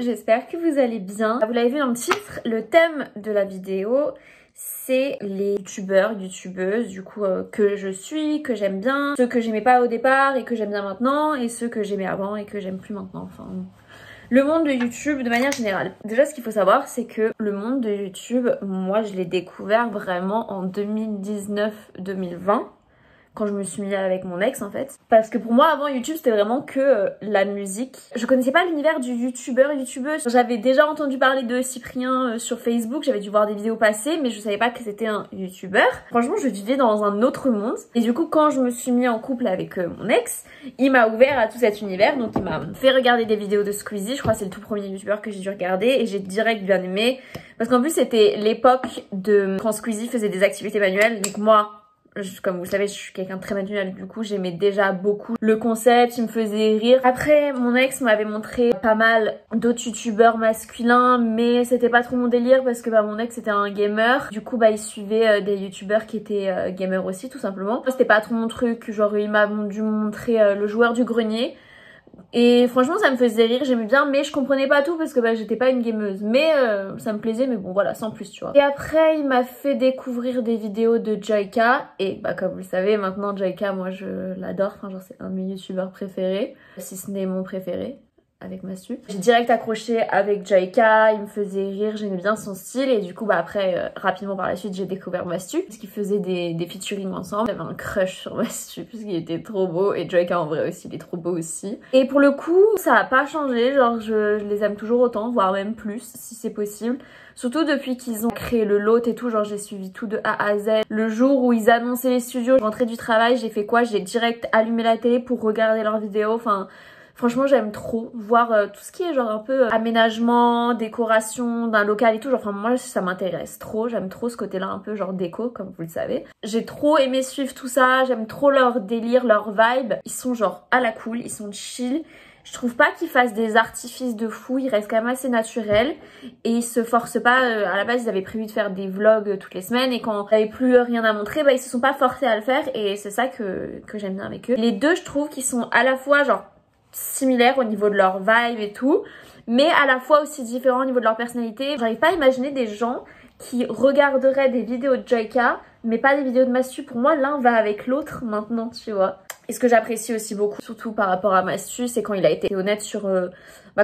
j'espère que vous allez bien. Vous l'avez vu dans le titre, le thème de la vidéo, c'est les youtubeurs, youtubeuses, du coup que je suis, que j'aime bien, ceux que j'aimais pas au départ et que j'aime bien maintenant, et ceux que j'aimais avant et que j'aime plus maintenant, enfin... Le monde de YouTube de manière générale. Déjà, ce qu'il faut savoir, c'est que le monde de YouTube, moi je l'ai découvert vraiment en 2019-2020. Quand je me suis mis avec mon ex en fait. Parce que pour moi avant YouTube c'était vraiment que la musique. Je connaissais pas l'univers du youtubeur, youtubeuse. J'avais déjà entendu parler de Cyprien sur Facebook, j'avais dû voir des vidéos passer mais je savais pas que c'était un youtubeur. Franchement je vivais dans un autre monde. Et du coup quand je me suis mis en couple avec mon ex, il m'a ouvert à tout cet univers. Donc il m'a fait regarder des vidéos de Squeezie. Je crois que c'est le tout premier youtubeur que j'ai dû regarder et j'ai direct bien aimé. Parce qu'en plus c'était l'époque de quand Squeezie faisait des activités manuelles. Donc moi... Comme vous le savez, je suis quelqu'un de très manuel, du coup j'aimais déjà beaucoup le concept, il me faisait rire. Après, mon ex m'avait montré pas mal d'autres youtubeurs masculins, mais c'était pas trop mon délire parce que mon ex était un gamer. Du coup il suivait des youtubeurs qui étaient gamers aussi, tout simplement. C'était pas trop mon truc, genre il m'a dû montrer le joueur du grenier. Et franchement ça me faisait rire, j'aimais bien, mais je comprenais pas tout parce que j'étais pas une gameuse. Mais ça me plaisait, mais bon voilà, sans plus tu vois. Et après il m'a fait découvrir des vidéos de Joyka. Et comme vous le savez maintenant Joyka, moi je l'adore, enfin genre c'est un de mes youtubeurs préférés, si ce n'est mon préféré. Avec Mastu. J'ai direct accroché avec Joyka, il me faisait rire, j'aimais bien son style et du coup après rapidement par la suite j'ai découvert Mastu parce qu'ils faisaient des featuring ensemble. J'avais un crush sur Mastu parce qu'il était trop beau et Joyka en vrai aussi, il est trop beau aussi. Et pour le coup ça a pas changé, genre je les aime toujours autant, voire même plus si c'est possible. Surtout depuis qu'ils ont créé le lot et tout, genre j'ai suivi tout de A à Z. Le jour où ils annonçaient les studios, je rentrais du travail, j'ai fait quoi? J'ai direct allumé la télé pour regarder leurs vidéos, enfin... Franchement j'aime trop voir tout ce qui est genre un peu aménagement, décoration d'un local et tout, genre enfin moi ça m'intéresse trop, j'aime trop ce côté là un peu genre déco comme vous le savez. J'ai trop aimé suivre tout ça, j'aime trop leur délire, leur vibe, ils sont genre à la cool, ils sont chill. Je trouve pas qu'ils fassent des artifices de fou, ils restent quand même assez naturels et ils se forcent pas. À la base ils avaient prévu de faire des vlogs toutes les semaines et quand il n'y avait plus rien à montrer, ils se sont pas forcés à le faire et c'est ça que j'aime bien avec eux. Les deux je trouve qu'ils sont à la fois genre similaires au niveau de leur vibe et tout, mais à la fois aussi différents au niveau de leur personnalité. J'arrive pas à imaginer des gens qui regarderaient des vidéos de Joyka mais pas des vidéos de Mastu. Pour moi l'un va avec l'autre maintenant, tu vois. Et ce que j'apprécie aussi beaucoup, surtout par rapport à Mastu, c'est quand il a été honnête sur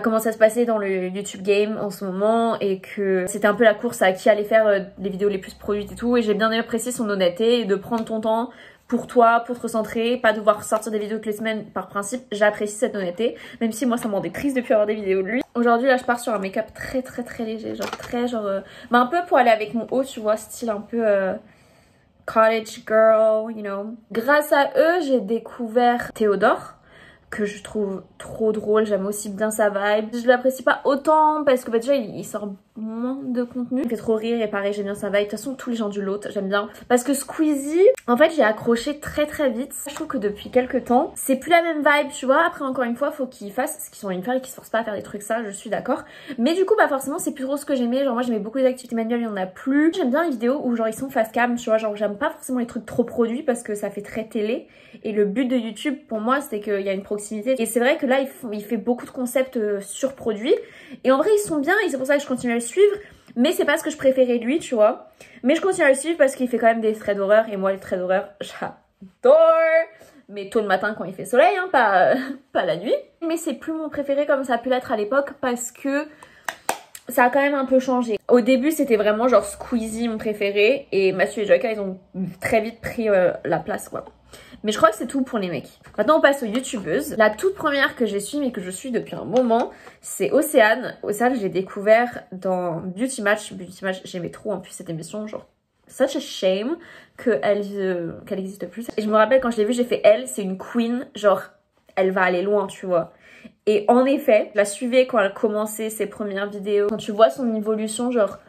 comment ça se passait dans le YouTube game en ce moment et que c'était un peu la course à qui allait faire les vidéos les plus produites et tout. Et j'ai bien apprécié son honnêteté et de prendre ton temps pour toi, pour te recentrer, pas devoir sortir des vidéos toutes les semaines par principe. J'apprécie cette honnêteté, même si moi ça me rendait triste depuis avoir des vidéos de lui. Aujourd'hui là je pars sur un make-up très léger, genre très genre... un peu pour aller avec mon haut, tu vois, style un peu... cottage girl, you know. Grâce à eux, j'ai découvert Théodore, que je trouve trop drôle, j'aime aussi bien sa vibe. Je l'apprécie pas autant parce que déjà il sort moins de contenu. Il me fait trop rire et pareil j'aime bien sa vibe. De toute façon tous les gens du lot j'aime bien. Parce que Squeezie, en fait j'ai accroché très vite. Je trouve que depuis quelques temps c'est plus la même vibe tu vois. Après encore une fois faut qu'ils fassent ce qu'ils ont envie de faire et qu'ils se forcent pas à faire des trucs, ça je suis d'accord. Mais du coup forcément c'est plus trop ce que j'aimais. Genre moi j'aimais beaucoup les activités manuelles, il y en a plus. J'aime bien les vidéos où genre ils sont face cam tu vois. Genre j'aime pas forcément les trucs trop produits parce que ça fait très télé. Et le but de YouTube pour moi c'était qu'il y a une proximité. Et c'est vrai que là il fait beaucoup de concepts surproduits. Et en vrai ils sont bien et c'est pour ça que je continue à le suivre. Mais c'est pas ce que je préférais de lui tu vois. Mais je continue à le suivre parce qu'il fait quand même des traits d'horreur. Et moi les traits d'horreur j'adore. Mais tôt le matin quand il fait soleil hein, pas la nuit. Mais c'est plus mon préféré comme ça a pu l'être à l'époque parce que ça a quand même un peu changé. Au début c'était vraiment genre Squeezie mon préféré. Et Mastu et Joyka ils ont très vite pris la place quoi. Mais je crois que c'est tout pour les mecs. Maintenant on passe aux youtubeuses. La toute première que j'ai suivie mais que je suis depuis un moment, c'est Océane. Océane je l'ai découvert dans Beauty Match. Beauty Match j'aimais trop en plus cette émission, genre such a shame qu'elle existe plus. Et je me rappelle quand je l'ai vue j'ai fait elle c'est une queen, genre elle va aller loin tu vois. Et en effet je la suivais quand elle commençait ses premières vidéos. Quand tu vois son évolution genre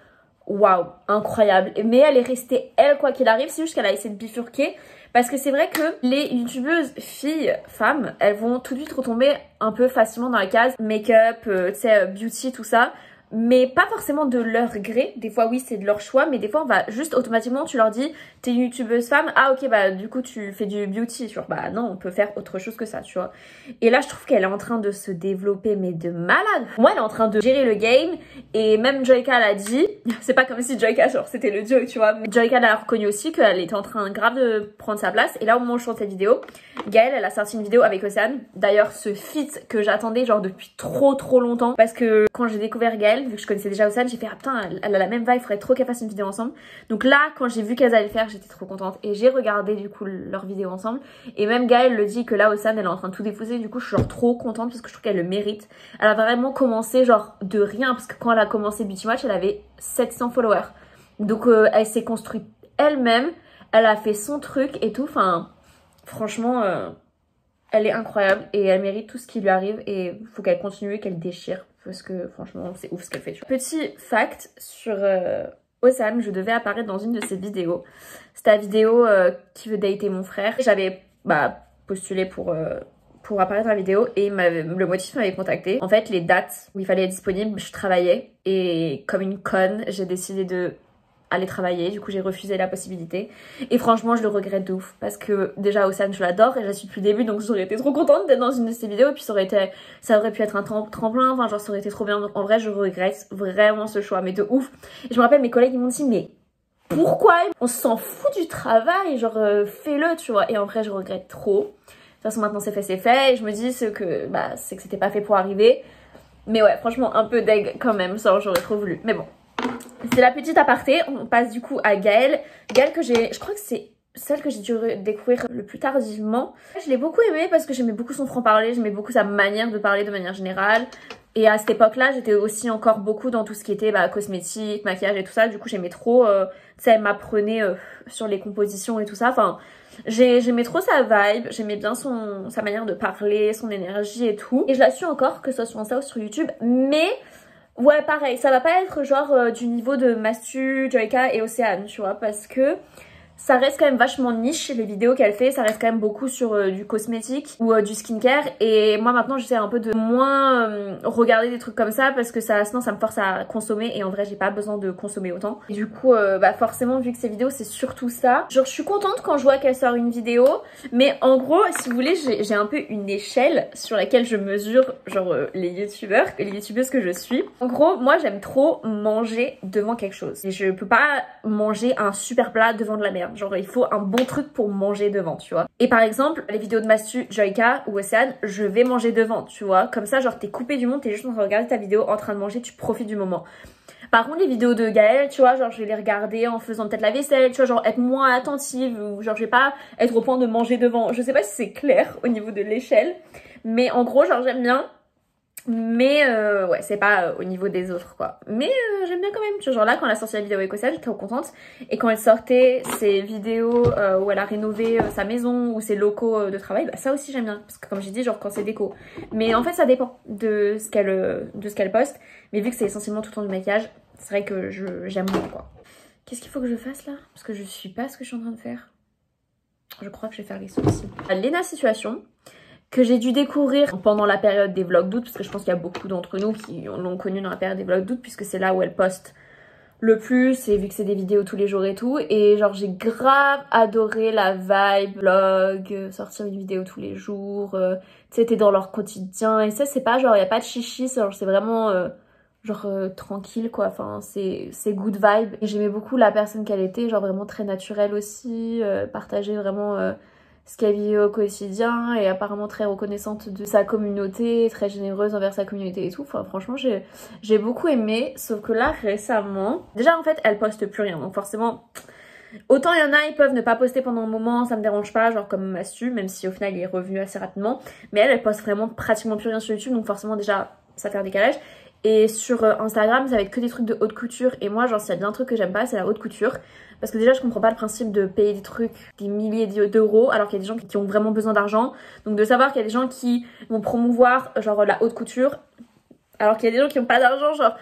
waouh incroyable. Mais elle est restée elle quoi qu'il arrive, c'est juste qu'elle a essayé de bifurquer. Parce que c'est vrai que les youtubeuses filles, femmes, elles vont tout de suite retomber un peu facilement dans la case make-up, tu sais, beauty, tout ça. mais pas forcément de leur gré. Des fois oui c'est de leur choix, mais des fois on va juste automatiquement, tu leur dis t'es une youtubeuse femme, ah ok bah du coup tu fais du beauty, genre bah non on peut faire autre chose que ça, tu vois. Et là je trouve qu'elle est en train de se développer mais de malade. Moi elle est en train de gérer le game, et même Joyka l'a dit, c'est pas comme si Joyka genre c'était le dieu, tu vois, mais Joyka l'a reconnu aussi qu'elle était en train grave de prendre sa place. Et là au moment où je chante cette vidéo, Gaëlle elle a sorti une vidéo avec Océane, d'ailleurs ce feat que j'attendais genre depuis trop longtemps, parce que quand j'ai découvert Gaëlle, vu que je connaissais déjà Océane, j'ai fait ah putain elle a la même vibe, il faudrait trop qu'elle fasse une vidéo ensemble. Donc là quand j'ai vu qu'elles allaient le faire, j'étais trop contente, et j'ai regardé du coup leur vidéo ensemble, et même Gaëlle le dit que là Océane elle est en train de tout défausser. Du coup je suis genre trop contente parce que je trouve qu'elle le mérite. Elle a vraiment commencé genre de rien, parce que quand elle a commencé Beauty Match elle avait 700 followers, donc elle s'est construite elle-même, elle a fait son truc et tout, enfin franchement elle est incroyable et elle mérite tout ce qui lui arrive, et il faut qu'elle continue et qu'elle déchire, parce que franchement c'est ouf ce qu'elle fait, tu vois. Petit fact sur Océane, je devais apparaître dans une de ses vidéos. C'était la vidéo qui veut dater mon frère. J'avais postulé pour apparaître dans la vidéo, et le motif m'avait contacté. En fait les dates où il fallait être disponible, je travaillais, et comme une conne j'ai décidé de aller travailler, du coup j'ai refusé la possibilité, et franchement je le regrette de ouf, parce que déjà Océane je l'adore et je la suis depuis le début, donc j'aurais été trop contente d'être dans une de ses vidéos, et puis ça aurait pu être un tremplin, enfin genre ça aurait été trop bien. Donc en vrai je regrette vraiment ce choix, mais de ouf. Et je me rappelle mes collègues ils m'ont dit mais pourquoi, on s'en fout du travail, genre fais-le, tu vois. Et en vrai je regrette trop. De toute façon maintenant c'est fait, et je me dis c'est que c'était pas fait pour arriver, mais ouais franchement un peu deg quand même, ça j'aurais trop voulu, mais bon. C'est la petite aparté. On passe du coup à Gaëlle. Gaëlle que je crois que c'est celle que j'ai dû découvrir le plus tardivement. Je l'ai beaucoup aimée parce que j'aimais beaucoup son franc-parler, j'aimais beaucoup sa manière de parler de manière générale. Et à cette époque-là, j'étais aussi encore beaucoup dans tout ce qui était cosmétique, maquillage et tout ça. Du coup, j'aimais trop, tu sais, elle m'apprenait sur les compositions et tout ça. Enfin, j'aimais trop sa vibe, j'aimais bien sa manière de parler, son énergie et tout. Et je la suis encore, que ce soit sur Insta ou sur YouTube, mais... ouais pareil, ça va pas être genre du niveau de Mastu, Joyka et Océane, tu vois, parce que ça reste quand même vachement niche les vidéos qu'elle fait, ça reste quand même beaucoup sur du cosmétique ou du skincare, et moi maintenant j'essaie un peu de moins regarder des trucs comme ça, parce que sinon ça me force à consommer, et en vrai j'ai pas besoin de consommer autant. Et du coup forcément vu que ces vidéos c'est surtout ça, genre je suis contente quand je vois qu'elle sort une vidéo, mais en gros si vous voulez j'ai un peu une échelle sur laquelle je mesure genre les youtubeurs et les youtubeuses que je suis. En gros moi j'aime trop manger devant quelque chose, et je peux pas manger un super plat devant de la merde. Genre il faut un bon truc pour manger devant, tu vois. Et par exemple les vidéos de Mastu, Joyka ou Océane, je vais manger devant, tu vois. Comme ça genre t'es coupé du monde, t'es juste en train de regarder ta vidéo en train de manger, tu profites du moment. Par contre les vidéos de Gaëlle, tu vois, genre je vais les regarder en faisant peut-être la vaisselle, tu vois, genre être moins attentive, ou genre je vais pas être au point de manger devant. Je sais pas si c'est clair au niveau de l'échelle, mais en gros genre j'aime bien. Mais ouais c'est pas au niveau des autres quoi, mais j'aime bien quand même, tu vois. Genre là quand elle a sorti la vidéo avec Océane j'étais trop contente, et quand elle sortait ses vidéos où elle a rénové sa maison ou ses locaux de travail, ça aussi j'aime bien, parce que comme j'ai dit genre quand c'est déco, mais en fait ça dépend de ce qu'elle poste, mais vu que c'est essentiellement tout le temps du maquillage, c'est vrai que j'aime beaucoup quoi. Qu'est-ce qu'il faut que je fasse là, parce que je suis pas ce que je suis en train de faire. Je crois que je vais faire les sourcils. Lena Situation, que j'ai dû découvrir pendant la période des vlogs d'août, parce que je pense qu'il y a beaucoup d'entre nous qui l'ont connue dans la période des vlogs d'août, puisque c'est là où elle poste le plus, et vu que c'est des vidéos tous les jours et tout, et genre j'ai grave adoré la vibe vlog, sortir une vidéo tous les jours, tu sais t'es dans leur quotidien, et ça c'est pas genre y a pas de chichi, c'est vraiment tranquille quoi, enfin c'est good vibe, et j'aimais beaucoup la personne qu'elle était, genre vraiment très naturelle aussi, partager vraiment ce qu'elle vit au quotidien, et apparemment très reconnaissante de sa communauté, très généreuse envers sa communauté et tout. Enfin franchement j'ai beaucoup aimé, sauf que là récemment, déjà en fait elle poste plus rien, donc forcément autant il y en a ils peuvent ne pas poster pendant un moment, ça me dérange pas, genre comme Mastu, même si au final il est revenu assez rapidement, mais elle poste vraiment pratiquement plus rien sur YouTube, donc forcément déjà ça fait un décalage. Et sur Instagram ça va être que des trucs de haute couture, et moi genre s'il y a bien un truc que j'aime pas c'est la haute couture, parce que déjà je comprends pas le principe de payer des trucs des milliers d'euros alors qu'il y a des gens qui ont vraiment besoin d'argent, donc de savoir qu'il y a des gens qui vont promouvoir genre la haute couture alors qu'il y a des gens qui ont pas d'argent, genre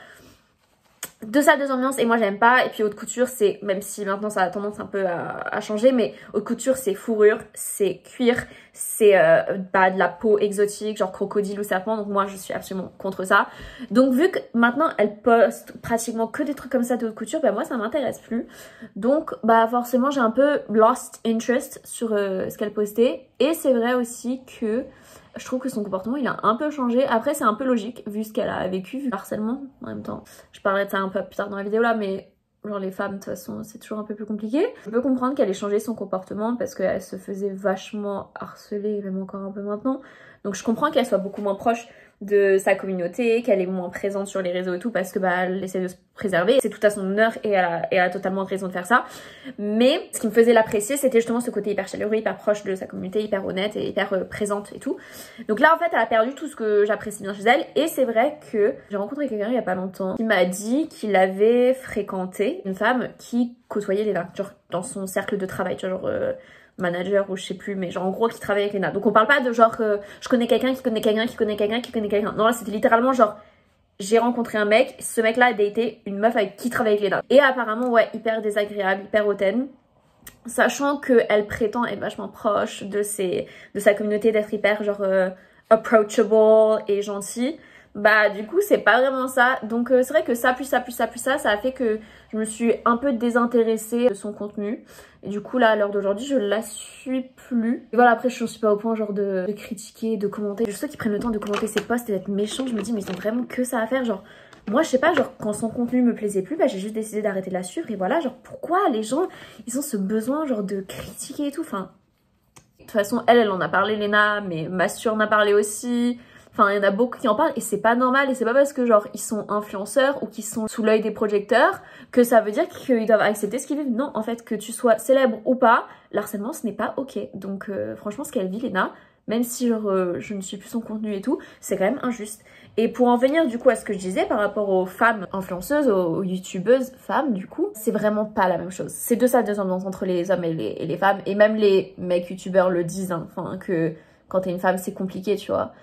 deux salles, deux ambiances et moi j'aime pas. Et puis haute couture c'est, même si maintenant ça a tendance un peu à changer, mais haute couture c'est fourrure, c'est cuir, c'est de la peau exotique genre crocodile ou serpent, donc moi je suis absolument contre ça. Donc vu que maintenant elle poste pratiquement que des trucs comme ça de haute couture, bah moi ça m'intéresse plus. Donc bah forcément j'ai un peu lost interest sur ce qu'elle postait. Et c'est vrai aussi que je trouve que son comportement il a un peu changé. Après c'est un peu logique vu ce qu'elle a vécu, vu le harcèlement en même temps. Je parlerai de ça un peu plus tard dans la vidéo là, mais genre les femmes de toute façon c'est toujours un peu plus compliqué. Je peux comprendre qu'elle ait changé son comportement parce qu'elle se faisait vachement harceler, même encore un peu maintenant. Donc je comprends qu'elle soit beaucoup moins proche de sa communauté, qu'elle est moins présente sur les réseaux et tout parce que bah elle essaie de se préserver. C'est tout à son honneur et elle a totalement raison de faire ça. Mais ce qui me faisait l'apprécier c'était justement ce côté hyper chaleureux, hyper proche de sa communauté, hyper honnête et hyper présente et tout. Donc là en fait elle a perdu tout ce que j'apprécie bien chez elle. Et c'est vrai que j'ai rencontré quelqu'un il y a pas longtemps qui m'a dit qu'il avait fréquenté une femme qui côtoyait les nains, genre dans son cercle de travail, tu vois, genre manager ou je sais plus, mais genre en gros qui travaille avec les nains. Donc on parle pas de genre je connais quelqu'un qui connaît quelqu'un qui connaît quelqu'un qui connaît quelqu'un. Non là c'était littéralement genre j'ai rencontré un mec, ce mec là a daté une meuf avec qui travaille avec les nains. Et apparemment ouais hyper désagréable, hyper hautaine. Sachant qu'elle prétend être vachement proche de sa communauté, d'être hyper genre approachable et gentille. Bah du coup c'est pas vraiment ça. Donc c'est vrai que ça plus ça plus ça plus ça a fait que je me suis un peu désintéressée de son contenu. Et du coup là à l'heure d'aujourd'hui je la suis plus. Et voilà après je suis pas au point genre de critiquer, de commenter. Ceux qui prennent le temps de commenter ses posts et d'être méchants, je me dis mais ils ont vraiment que ça à faire. Genre moi je sais pas, genre quand son contenu me plaisait plus, bah j'ai juste décidé d'arrêter de la suivre. Et voilà, genre pourquoi les gens ils ont ce besoin genre de critiquer et tout. Enfin de toute façon elle en a parlé Léna, mais Massur en a parlé aussi. Enfin, il y en a beaucoup qui en parlent et c'est pas normal et c'est pas parce que genre ils sont influenceurs ou qu'ils sont sous l'œil des projecteurs que ça veut dire qu'ils doivent accepter ce qu'ils vivent. Non, en fait, que tu sois célèbre ou pas, l'harcèlement ce n'est pas ok. Donc franchement, ce qu'elle vit, Léna, même si genre je ne suis plus son contenu et tout, c'est quand même injuste. Et pour en venir du coup à ce que je disais par rapport aux femmes influenceuses, aux youtubeuses femmes du coup, c'est vraiment pas la même chose. C'est deux ambiances entre les hommes et les femmes, et même les mecs youtubeurs le disent, hein, enfin que quand t'es une femme c'est compliqué tu vois.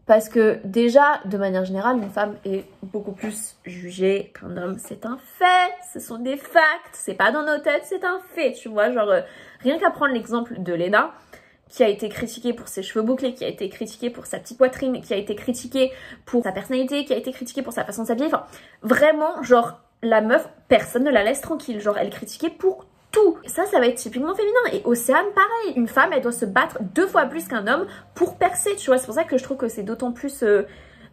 Parce que déjà, de manière générale, une femme est beaucoup plus jugée qu'un homme. C'est un fait, ce sont des facts, c'est pas dans nos têtes, c'est un fait, tu vois. Genre, rien qu'à prendre l'exemple de Léna, qui a été critiquée pour ses cheveux bouclés, qui a été critiquée pour sa petite poitrine, qui a été critiquée pour sa personnalité, qui a été critiquée pour sa façon de s'habiller. Enfin, vraiment, genre, la meuf, personne ne la laisse tranquille. Genre, elle est critiquée pour tout. Ça va être typiquement féminin. Et Océane, pareil. Une femme, elle doit se battre 2 fois plus qu'un homme pour percer, tu vois. C'est pour ça que je trouve que c'est d'autant plus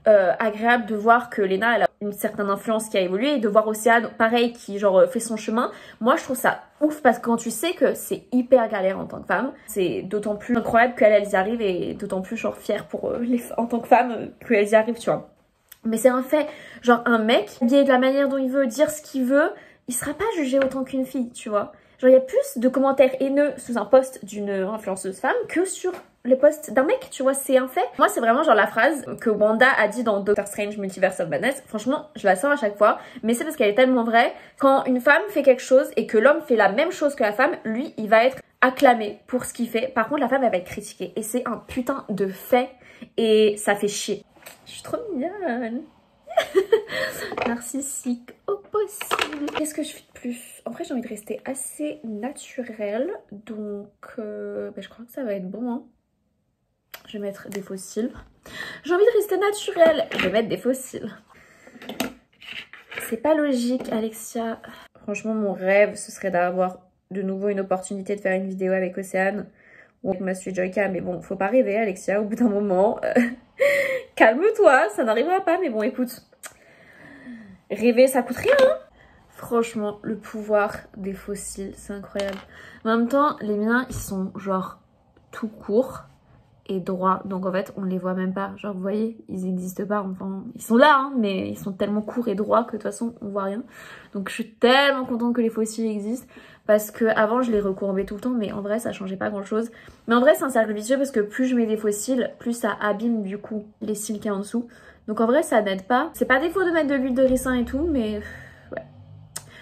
agréable de voir que Léna, elle a une certaine influence qui a évolué, et de voir Océane, pareil, qui genre fait son chemin. Moi, je trouve ça ouf parce que quand tu sais que c'est hyper galère en tant que femme, c'est d'autant plus incroyable qu'elles y arrivent et d'autant plus genre fière pour en tant que femme qu'elles y arrivent, tu vois. Mais c'est un fait. Genre un mec, habillé de la manière dont il veut, dire ce qu'il veut, il sera pas jugé autant qu'une fille, tu vois. Genre il y a plus de commentaires haineux sous un post d'une influenceuse femme que sur les posts d'un mec, tu vois, c'est un fait. Moi c'est vraiment genre la phrase que Wanda a dit dans Doctor Strange Multiverse of Madness. Franchement je la sors à chaque fois, mais c'est parce qu'elle est tellement vraie. Quand une femme fait quelque chose et que l'homme fait la même chose que la femme, lui il va être acclamé pour ce qu'il fait. Par contre la femme elle va être critiquée et c'est un putain de fait et ça fait chier. Je suis trop mignonne. Narcissique au possible. Qu'est-ce que je fais de plus? En vrai j'ai envie de rester assez naturelle, donc je crois que ça va être bon, hein. Je vais mettre des faux cils. J'ai envie de rester naturelle, je vais mettre des faux cils. C'est pas logique Alexia. Franchement mon rêve ce serait d'avoir de nouveau une opportunité de faire une vidéo avec Océane ou avec Massue Joyka, mais bon faut pas rêver Alexia au bout d'un moment. Calme-toi, ça n'arrivera pas, mais bon écoute, rêver ça coûte rien, hein. Franchement, le pouvoir des fossiles, c'est incroyable. En même temps, les miens, ils sont genre tout courts et droits, donc en fait, on les voit même pas. Genre, vous voyez, ils n'existent pas, enfin, ils sont là, hein, mais ils sont tellement courts et droits que de toute façon, on voit rien. Donc je suis tellement contente que les fossiles existent, parce que avant je les recourbais tout le temps, mais en vrai, ça changeait pas grand-chose. Mais en vrai, c'est un cercle vicieux, parce que plus je mets des fossiles, plus ça abîme du coup les cils qu'il y a en dessous. Donc en vrai, ça n'aide pas. C'est pas défaut de mettre de l'huile de ricin et tout, mais ouais.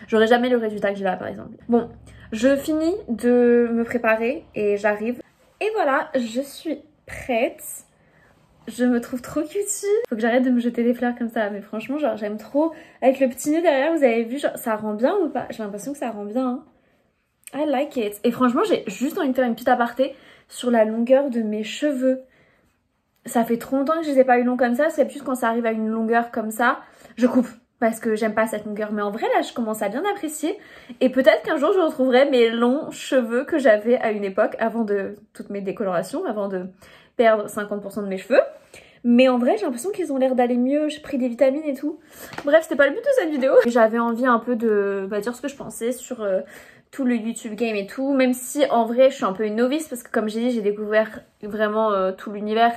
J'aurais jamais le résultat que j'ai là, par exemple. Bon, je finis de me préparer et j'arrive. Et voilà, je suis prête. Je me trouve trop cutie. Faut que j'arrête de me jeter des fleurs comme ça. Mais franchement, genre, j'aime trop. Avec le petit nœud derrière, vous avez vu, genre, ça rend bien ou pas? J'ai l'impression que ça rend bien. Hein. I like it. Et franchement, j'ai juste envie de faire une petite aparté sur la longueur de mes cheveux. Ça fait trop longtemps que je les ai pas eu longs comme ça. C'est plus quand ça arrive à une longueur comme ça, je coupe. Parce que j'aime pas cette longueur. Mais en vrai, là, je commence à bien apprécier. Et peut-être qu'un jour, je retrouverai mes longs cheveux que j'avais à une époque, avant de toutes mes décolorations, avant de perdre 50% de mes cheveux. Mais en vrai, j'ai l'impression qu'ils ont l'air d'aller mieux. J'ai pris des vitamines et tout. Bref, c'était pas le but de cette vidéo. J'avais envie un peu de dire ce que je pensais sur tout le YouTube game et tout. Même si, en vrai, je suis un peu une novice. Parce que comme j'ai dit, j'ai découvert vraiment tout l'univers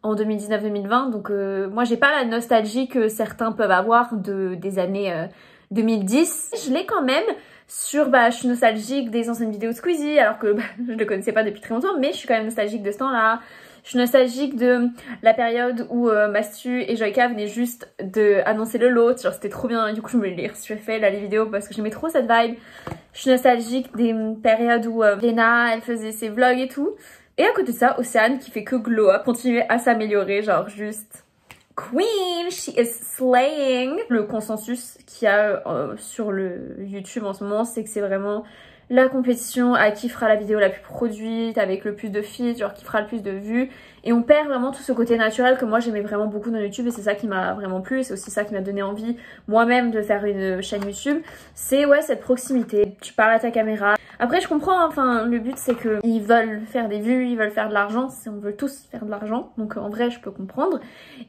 en 2019-2020. Donc moi, j'ai pas la nostalgie que certains peuvent avoir des années 2010. Je l'ai quand même sur, je suis nostalgique des anciennes vidéos de Squeezie. Alors que je le connaissais pas depuis très longtemps. Mais je suis quand même nostalgique de ce temps-là. Je suis nostalgique de la période où Mastu et Joyka venaient juste d'annoncer le lot. Genre c'était trop bien, du coup je me l'ai refait là les vidéos parce que j'aimais trop cette vibe. Je suis nostalgique des périodes où Lena elle faisait ses vlogs et tout. Et à côté de ça, Océane qui fait que glow up, continuer à s'améliorer, genre juste queen, she is slaying. Le consensus qu'il y a sur le YouTube en ce moment, c'est que c'est vraiment la compétition à qui fera la vidéo la plus produite, avec le plus de feeds, genre qui fera le plus de vues. Et on perd vraiment tout ce côté naturel que moi j'aimais vraiment beaucoup dans YouTube et c'est ça qui m'a vraiment plu. Et c'est aussi ça qui m'a donné envie moi-même de faire une chaîne YouTube. C'est ouais cette proximité, tu parles à ta caméra. Après je comprends, enfin le but c'est que ils veulent faire des vues, ils veulent faire de l'argent, on veut tous faire de l'argent. Donc en vrai je peux comprendre.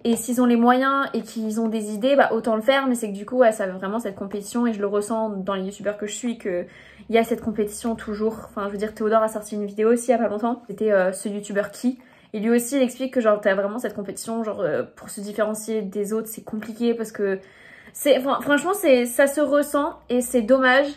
Et s'ils ont les moyens et qu'ils ont des idées, autant le faire. Mais c'est que du coup ouais, ça veut vraiment cette compétition et je le ressens dans les youtubeurs que je suis que il y a cette compétition toujours. Enfin je veux dire Théodore a sorti une vidéo aussi il y a pas longtemps. C'était ce youtubeur qui. Et lui aussi il explique que genre t'as vraiment cette compétition, genre pour se différencier des autres c'est compliqué parce que franchement ça se ressent et c'est dommage.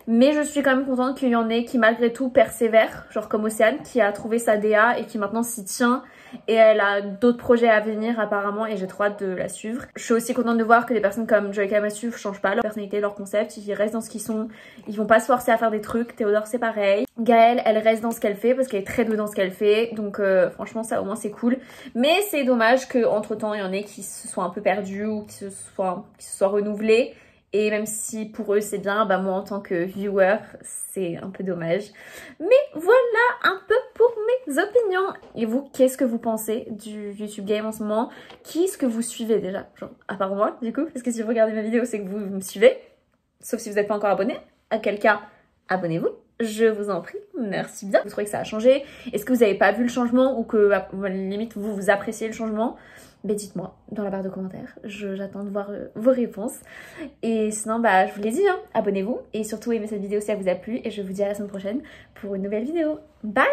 Mais je suis quand même contente qu'il y en ait qui malgré tout persévèrent, genre comme Océane qui a trouvé sa DA et qui maintenant s'y tient. Et elle a d'autres projets à venir apparemment et j'ai trop hâte de la suivre. Je suis aussi contente de voir que des personnes comme Joyka et Mastu changent pas leur personnalité, leur concept, ils restent dans ce qu'ils sont, ils vont pas se forcer à faire des trucs. Théodore c'est pareil. Gaëlle elle reste dans ce qu'elle fait parce qu'elle est très douée dans ce qu'elle fait, donc franchement ça au moins c'est cool. Mais c'est dommage qu'entre temps il y en ait qui se soient un peu perdus ou qui se soient renouvelés. Et même si pour eux c'est bien, moi en tant que viewer c'est un peu dommage. Mais voilà un peu pour mes opinions. Et vous, qu'est-ce que vous pensez du YouTube game en ce moment? Qui est-ce que vous suivez déjà? Genre à part moi du coup, parce que si vous regardez ma vidéo c'est que vous me suivez. Sauf si vous n'êtes pas encore abonné. À quel cas, abonnez-vous. Je vous en prie, merci bien. Vous trouvez que ça a changé? Est-ce que vous n'avez pas vu le changement ou que à la limite vous appréciez le changement? Dites-moi dans la barre de commentaires, j'attends de voir vos réponses. Et sinon je vous l'ai dit, abonnez-vous et surtout aimez cette vidéo si elle vous a plu et je vous dis à la semaine prochaine pour une nouvelle vidéo. Bye!